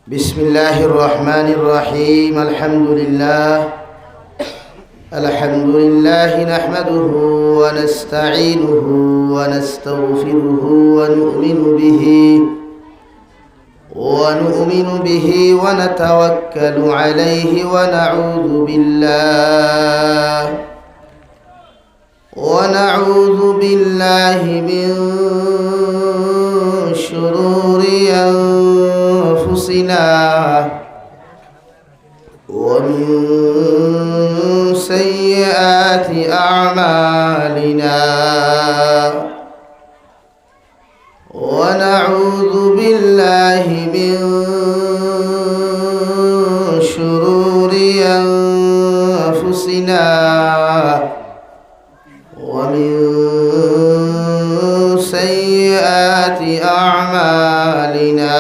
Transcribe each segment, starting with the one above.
بسم الله الرحمن الرحيم. الحمد لله نحمده ونستعينه ونستغفره ونؤمن به ونتوكل عليه ونعوذ بالله من شرور أنفسنا ومن سيئات أعمالنا ونعوذ بالله من شرور أنفسنا ومن سيئات أعمالنا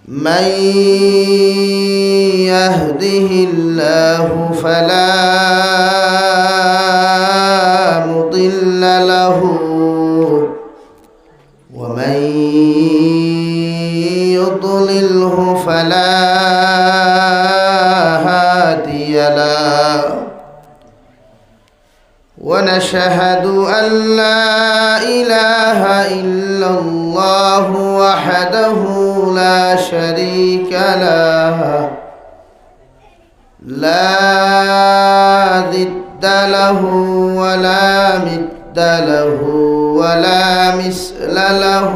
من يهده الله فلا مضل له ومن يضلله فلا هادي له ونشهد أن لا إله إلا الله وحده لا شريك له لا ضد له ولا مد له ولا مثل له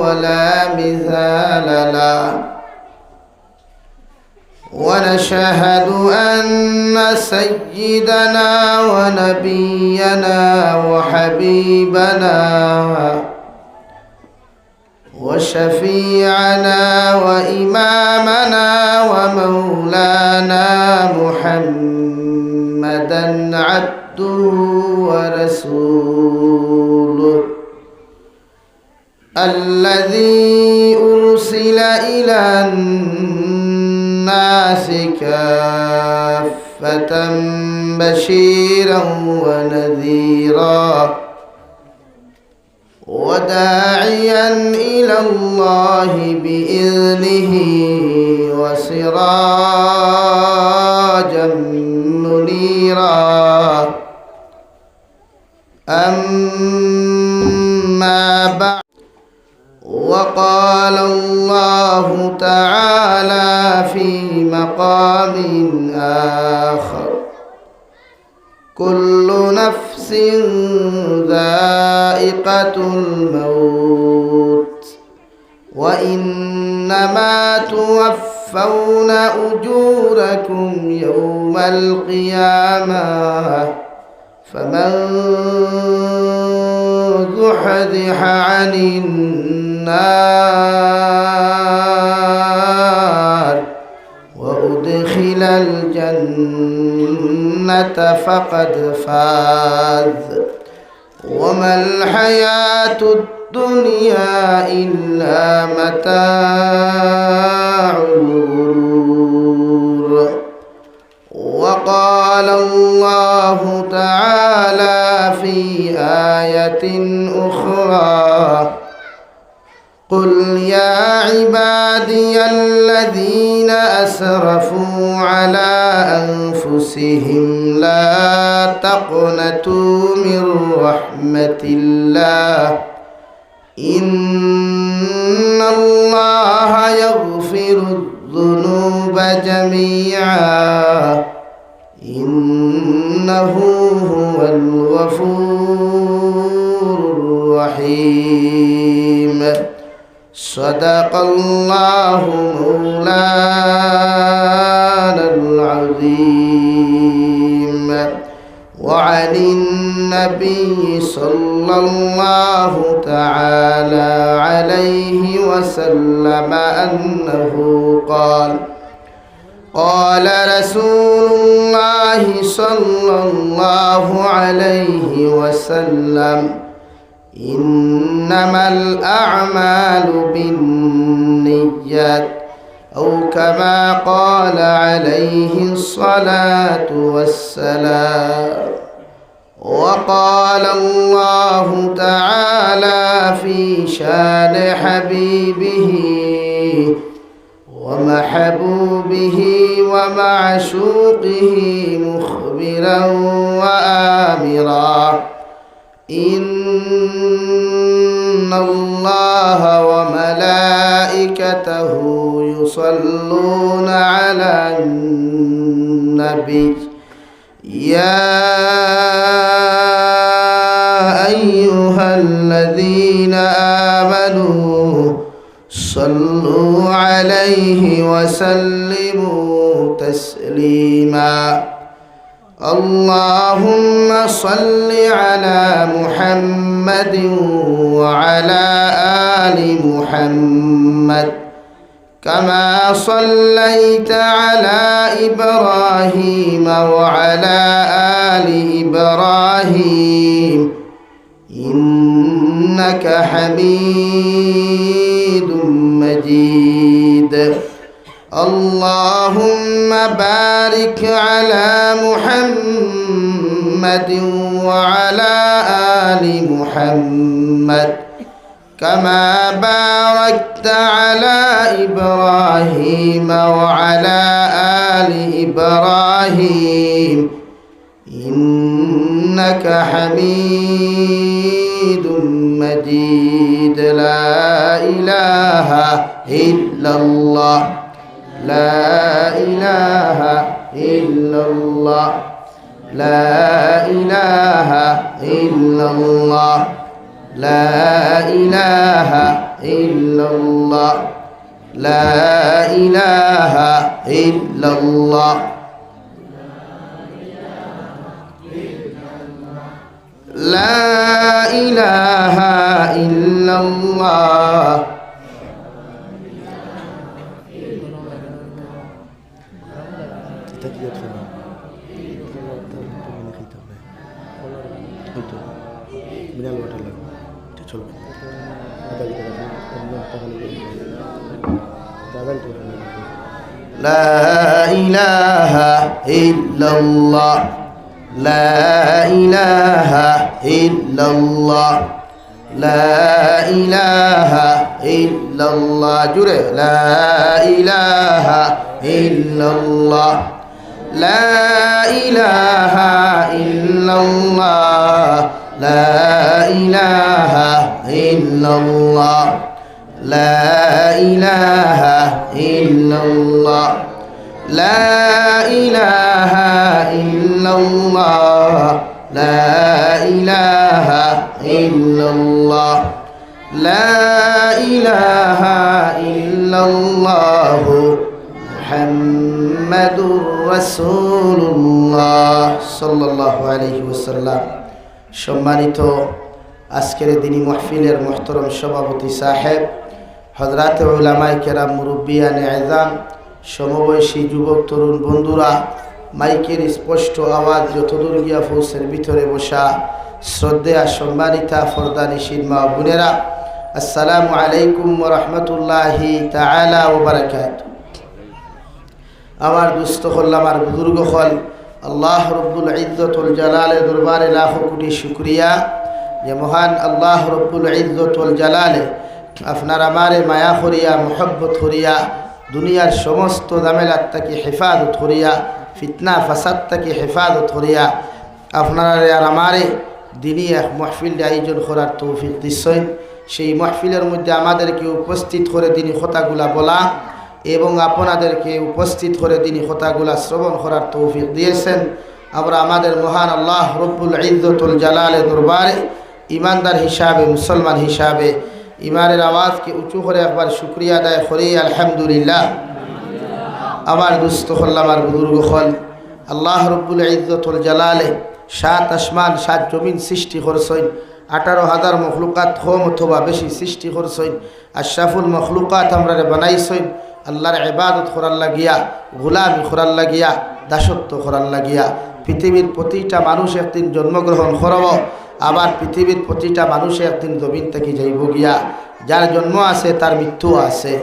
ولا مثال له ونشهد أن سيدنا ونبينا وحبيبنا وشفيعنا وإمامنا ومولانا محمدا عبده ورسوله الذي أرسل إلى الناس كافة بشيرا ونذيرا وداعيا إلى الله بإذنه وسراجا منيرا أما بعد وقال الله تعالى في مقام آخر كل نفس ذائقة الموت وإنما توفون أجوركم يوم القيامة فمن زحزح عن النار وأدخل الجنة فقد فاز وما الحياة الدنيا إلا متاع الغرور وقال الله تعالى في آية أخرى قل يا عبادي الذين أسرفوا على أنفسهم لا تقنطوا من رحمة الله إن الله يغفر الذنوب جميعا إنه هو الغفور الرحيم صدق الله مولانا العظيم وعن النبي صلى الله تعالى عليه وسلم أنه قال رسول الله صلى الله عليه وسلم إنما الأعمال بالنيات أو كما قال عليه الصلاة والسلام وقال الله تعالى في شان حبيبه ومحبوبه ومعشوقه مخبرا وآمرا إن الله وملائكته يصلون على النبي يا أيها الذين آمنوا صلوا عليه وسلموا تسليما اللهم صل على محمد وعلى آل محمد كما صليت على إبراهيم وعلى آل إبراهيم إنك حميد مجيد اللهم بارك على محمد وعلى آل محمد كما باركت على إبراهيم وعلى آل إبراهيم إنك حميد مجيد لا إله إلا الله لا إله إلا الله لا إله إلا الله لا إله إلا الله لا إله إلا الله لا إله إلا الله لا إله إلا الله لا إله إلا الله لا إله إلا الله جري لا إله إلا الله لا إله إلا الله لا إله إلا الله لا إله إلا الله لا إله إلا الله لا إله إلا الله لا إله إلا الله محمد رسول الله صلى الله عليه وسلم সম্মানিত আজকের দিনী মাহফিলের মুহতারাম সভাপতি সাহেব হযরত উলামায়ে কেরাম মুরব্বিয়ানে আযম সমবয়সী যুবক তরুণ বন্ধুরা মাইকের স্পষ্ট আওয়াজ যতদূর গিয়া পৌঁছের ভিতরে বসা শ্রদ্ধেয়া সম্মানিতা ফরদানিশীন মা বোনেরা আসসালামু আলাইকুম ওয়া রাহমাতুল্লাহি তাআলা ওয়া বারাকাতুহু আমার দুস্থ হল আমার বুজুর্গ হল আল্লাহ রব্বুল ইজ্জতুল জালালের দরবারে লাখ কোটি শুকরিয়া যে মহান আল্লাহ রব্বুল ইজ্জতুল জালালে আপনার আমারে মায়া করিয়া মোহব্বত করিয়া দুনিয়ার সমস্ত জামেলাত থেকে হেফাজত করিয়া ফিতনা ফাসাদ থেকে হেফাজত করিয়া আপনারা আর আমারে দিনী এক মাহফিল আয়োজন করার তৌফিক দিচ্ছেন সেই মাহফিলের মধ্যে আমাদেরকে উপস্থিত করে দিনী কথাগুলা বলা এবং আপনাদেরকে উপস্থিত করে দিনী কথাগুলা শ্রবণ করার তৌফিক দিয়েছেন আমরা আমাদের মহান আল্লাহ রব্বুল ইজ্জতুল জালালের দরবারে ইমানদার হিসাবে মুসলমান হিসাবে ইমানের আওয়াজকে উঁচু করে একবার শুকরিয়া আদায় করি আলহামদুলিল্লাহ আমার দুস্থ হল আমার বুজুর্গ হল আল্লাহ রব্বুল ইজ্জতুল জালালে 7 আসমান 7 জমিন সৃষ্টি করছেন 18,000 মখলুকাত কম অথবা বেশি সৃষ্টি করছেন আশরাফুল মখলুকাত আমরা বানাইছেন আল্লাহর ইবাদত করার লাগিয়া গোলামি করার লাগিয়া দাসত্ব করার লাগিয়া পৃথিবীর প্রতিটা মানুষ একদিন জন্মগ্রহণ করব আবার পৃথিবীর প্রতিটা মানুষ একদিন জমিন থেকে যাইব গিয়া যার জন্ম আছে তার মৃত্যু আছে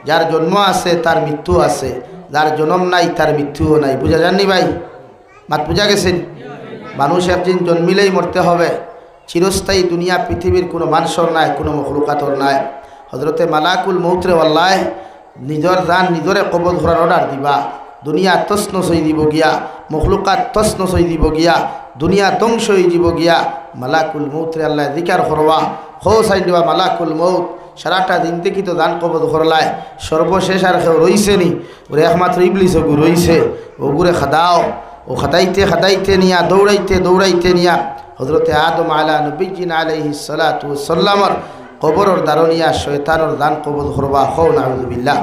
যার জন্ম আছে তার মৃত্যু আছে যার জন্ম নাই তার মৃত্যুও নাই বুঝা যাননি ভাই মাত বুঝা গেছেন মানুষ একদিন জন্মিলেই মরতে হবে। চিরস্থায়ী দুনিয়া পৃথিবীর কোনো মানুষের নাই, কোনো মখলুকাতর নাই। হজরতে মালাকুল মৌতরে আল্লাহ নিজের জান নিজরে কবজ করার অর্ডার দিবা। দুনিয়া তছনছ হয়ে দিব গিয়া, মখলুকাত তছনছ হয়ে দিব গিয়া, দুনিয়া ধ্বংস হয়ে যাব গিয়া। মালাকুল মৌতরে আল্লাহ জিকার করবা, হো সাইন দিবা মালাকুল মৌত। সারাটা দিন থেকে তো দান কবজ করলায়, সর্বশেষ আর কেউ রইছে নি? ওরে একমাত্র ইবলিস ওগু রইছে। ওগুরে খাদাও, ও খাদাইতে খাদাইতে নিয়া, দৌড়াইতে দৌড়াইতে নিয়া হজরতে আদম আলা নবীন আলাইহিস সালাতু ওয়াস সালামর কবরর দারনিয়া শয়তানর দান কবজ করবা। হও নাউযুবিল্লাহ।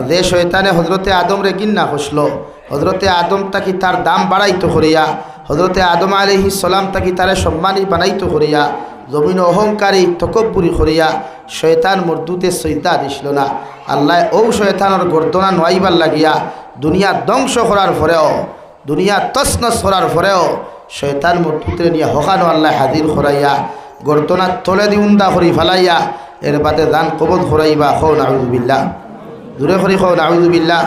যে শয়তানে হজরতে আদম রে গিন্না হসলো, হজরতে আদম তাকি তার দাম বাড়াইতো করিয়া, হজরতে আদম আলাইহিস সালাম তাকি তারে সম্মানী বানাইতো করিয়া, জমিন অহংকারী তকব্বুরি করিয়া শয়তান মরদুতে সৈদা দিছিল না। আল্লাহ ও শয়তানর গর্দনা নোয়াইবার লাগিয়া দুনিয়া ধ্বংস করার পরেও, দুনিয়া তছনছ করার পরেও শয়তান মরদুতে নিয়ে হকানো আল্লাহ হাজির করাইয়া গর্দনার তলে দি উন্দা করি ফেলাইয়া এর বাদে দান কবজ করাইবা। হও নাউযুবিল্লাহ। দূরে করি হও নাউযুবিল্লাহ।